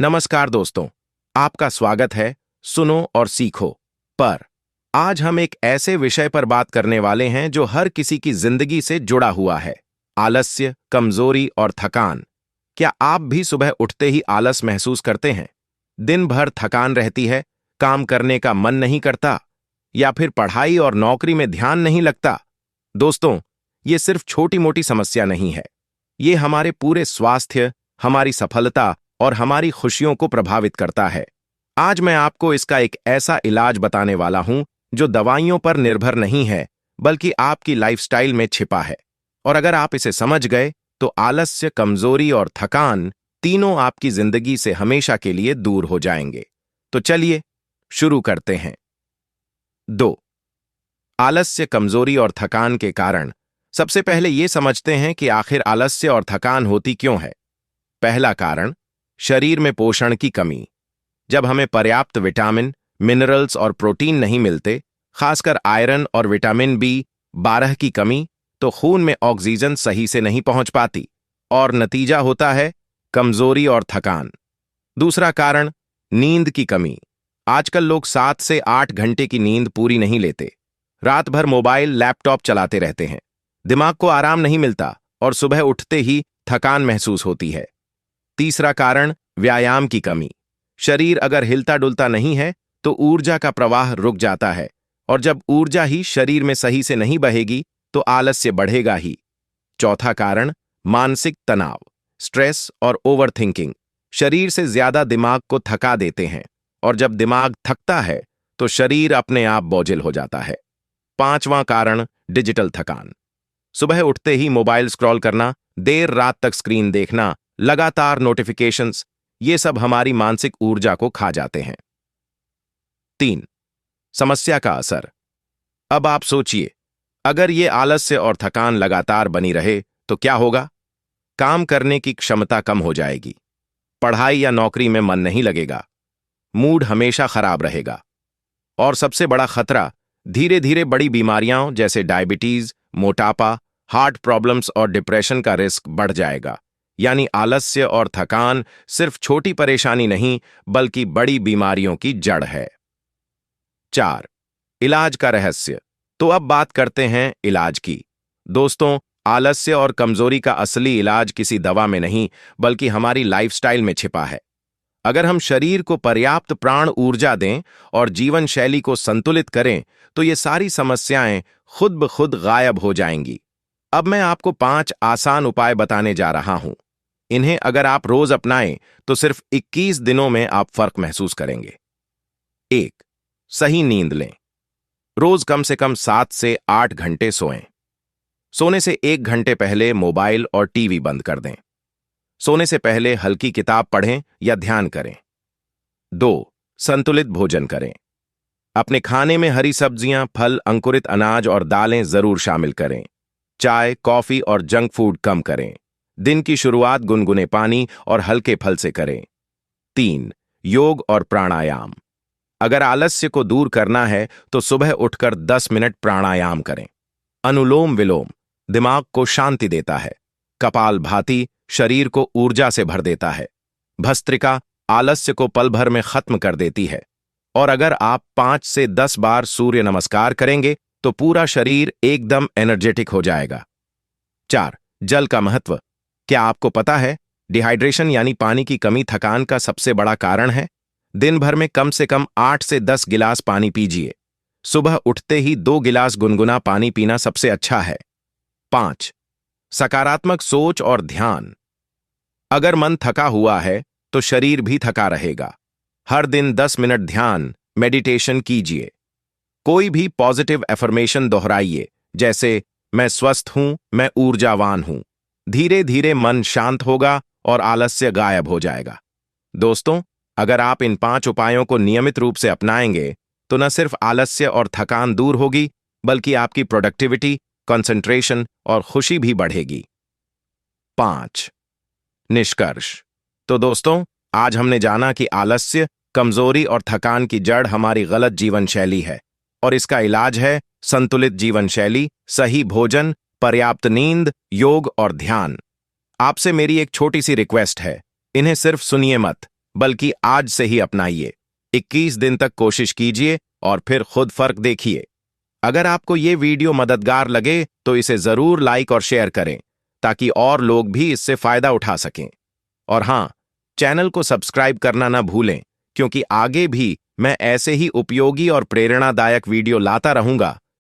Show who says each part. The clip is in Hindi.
Speaker 1: नमस्कार दोस्तों, आपका स्वागत है सुनो और सीखो पर। आज हम एक ऐसे विषय पर बात करने वाले हैं जो हर किसी की जिंदगी से जुड़ा हुआ है। आलस्य, कमजोरी और थकान। क्या आप भी सुबह उठते ही आलस महसूस करते हैं? दिन भर थकान रहती है, काम करने का मन नहीं करता, या फिर पढ़ाई और नौकरी में ध्यान नहीं लगता? दोस्तों, ये सिर्फ छोटी मोटी समस्या नहीं है। ये हमारे पूरे स्वास्थ्य, हमारी सफलता और हमारी खुशियों को प्रभावित करता है। आज मैं आपको इसका एक ऐसा इलाज बताने वाला हूं जो दवाइयों पर निर्भर नहीं है, बल्कि आपकी लाइफस्टाइल में छिपा है। और अगर आप इसे समझ गए तो आलस्य, कमजोरी और थकान तीनों आपकी जिंदगी से हमेशा के लिए दूर हो जाएंगे। तो चलिए शुरू करते हैं। 2. आलस्य, कमजोरी और थकान के कारण। सबसे पहले ये समझते हैं कि आखिर आलस्य और थकान होती क्यों है। पहला कारण, शरीर में पोषण की कमी। जब हमें पर्याप्त विटामिन, मिनरल्स और प्रोटीन नहीं मिलते, खासकर आयरन और विटामिन B12 की कमी, तो खून में ऑक्सीजन सही से नहीं पहुंच पाती और नतीजा होता है कमजोरी और थकान। दूसरा कारण, नींद की कमी। आजकल लोग 7 से 8 घंटे की नींद पूरी नहीं लेते। रात भर मोबाइल, लैपटॉप चलाते रहते हैं। दिमाग को आराम नहीं मिलता और सुबह उठते ही थकान महसूस होती है। तीसरा कारण, व्यायाम की कमी। शरीर अगर हिलता डुलता नहीं है तो ऊर्जा का प्रवाह रुक जाता है, और जब ऊर्जा ही शरीर में सही से नहीं बहेगी तो आलस्य बढ़ेगा ही। चौथा कारण, मानसिक तनाव, स्ट्रेस और ओवरथिंकिंग। शरीर से ज्यादा दिमाग को थका देते हैं, और जब दिमाग थकता है तो शरीर अपने आप बोझिल हो जाता है। पांचवां कारण, डिजिटल थकान। सुबह उठते ही मोबाइल स्क्रॉल करना, देर रात तक स्क्रीन देखना, लगातार नोटिफिकेशंस, ये सब हमारी मानसिक ऊर्जा को खा जाते हैं। 3. समस्या का असर। अब आप सोचिए, अगर ये आलस्य और थकान लगातार बनी रहे तो क्या होगा? काम करने की क्षमता कम हो जाएगी, पढ़ाई या नौकरी में मन नहीं लगेगा, मूड हमेशा खराब रहेगा, और सबसे बड़ा खतरा, धीरे धीरे बड़ी बीमारियां जैसे डायबिटीज, मोटापा, हार्ट प्रॉब्लम्स और डिप्रेशन का रिस्क बढ़ जाएगा। यानी आलस्य और थकान सिर्फ छोटी परेशानी नहीं, बल्कि बड़ी बीमारियों की जड़ है। 4. इलाज का रहस्य। तो अब बात करते हैं इलाज की। दोस्तों, आलस्य और कमजोरी का असली इलाज किसी दवा में नहीं, बल्कि हमारी लाइफस्टाइल में छिपा है। अगर हम शरीर को पर्याप्त प्राण ऊर्जा दें और जीवन शैली को संतुलित करें तो ये सारी समस्याएं खुद ब खुद गायब हो जाएंगी। अब मैं आपको 5 आसान उपाय बताने जा रहा हूं। इन्हें अगर आप रोज अपनाएं तो सिर्फ 21 दिनों में आप फर्क महसूस करेंगे। 1. सही नींद लें। रोज कम से कम 7 से 8 घंटे सोएं। सोने से 1 घंटे पहले मोबाइल और टीवी बंद कर दें। सोने से पहले हल्की किताब पढ़ें या ध्यान करें। 2. संतुलित भोजन करें। अपने खाने में हरी सब्जियां, फल, अंकुरित अनाज और दालें जरूर शामिल करें। चाय, कॉफी और जंक फूड कम करें। दिन की शुरुआत गुनगुने पानी और हल्के फल से करें। 3. योग और प्राणायाम। अगर आलस्य को दूर करना है तो सुबह उठकर 10 मिनट प्राणायाम करें। अनुलोम विलोम दिमाग को शांति देता है। कपालभाति शरीर को ऊर्जा से भर देता है। भस्त्रिका आलस्य को पल भर में खत्म कर देती है। और अगर आप 5 से 10 बार सूर्य नमस्कार करेंगे तो पूरा शरीर एकदम एनर्जेटिक हो जाएगा। 4. जल का महत्व। क्या आपको पता है, डिहाइड्रेशन यानी पानी की कमी थकान का सबसे बड़ा कारण है? दिन भर में कम से कम 8 से 10 गिलास पानी पीजिए। सुबह उठते ही 2 गिलास गुनगुना पानी पीना सबसे अच्छा है। 5. सकारात्मक सोच और ध्यान। अगर मन थका हुआ है तो शरीर भी थका रहेगा। हर दिन 10 मिनट ध्यान, मेडिटेशन कीजिए। कोई भी पॉजिटिव एफर्मेशन दोहराइए, जैसे मैं स्वस्थ हूं, मैं ऊर्जावान हूं। धीरे धीरे मन शांत होगा और आलस्य गायब हो जाएगा। दोस्तों, अगर आप इन 5 उपायों को नियमित रूप से अपनाएंगे तो न सिर्फ आलस्य और थकान दूर होगी, बल्कि आपकी प्रोडक्टिविटी, कंसंट्रेशन और खुशी भी बढ़ेगी। 5. निष्कर्ष। तो दोस्तों, आज हमने जाना कि आलस्य, कमजोरी और थकान की जड़ हमारी गलत जीवन शैली है, और इसका इलाज है संतुलित जीवन शैली, सही भोजन, पर्याप्त नींद, योग और ध्यान। आपसे मेरी एक छोटी सी रिक्वेस्ट है, इन्हें सिर्फ सुनिए मत, बल्कि आज से ही अपनाइए। 21 दिन तक कोशिश कीजिए और फिर खुद फर्क देखिए। अगर आपको ये वीडियो मददगार लगे तो इसे जरूर लाइक और शेयर करें ताकि और लोग भी इससे फायदा उठा सकें। और हां, चैनल को सब्सक्राइब करना ना भूलें, क्योंकि आगे भी मैं ऐसे ही उपयोगी और प्रेरणादायक वीडियो लाता रहूंगा।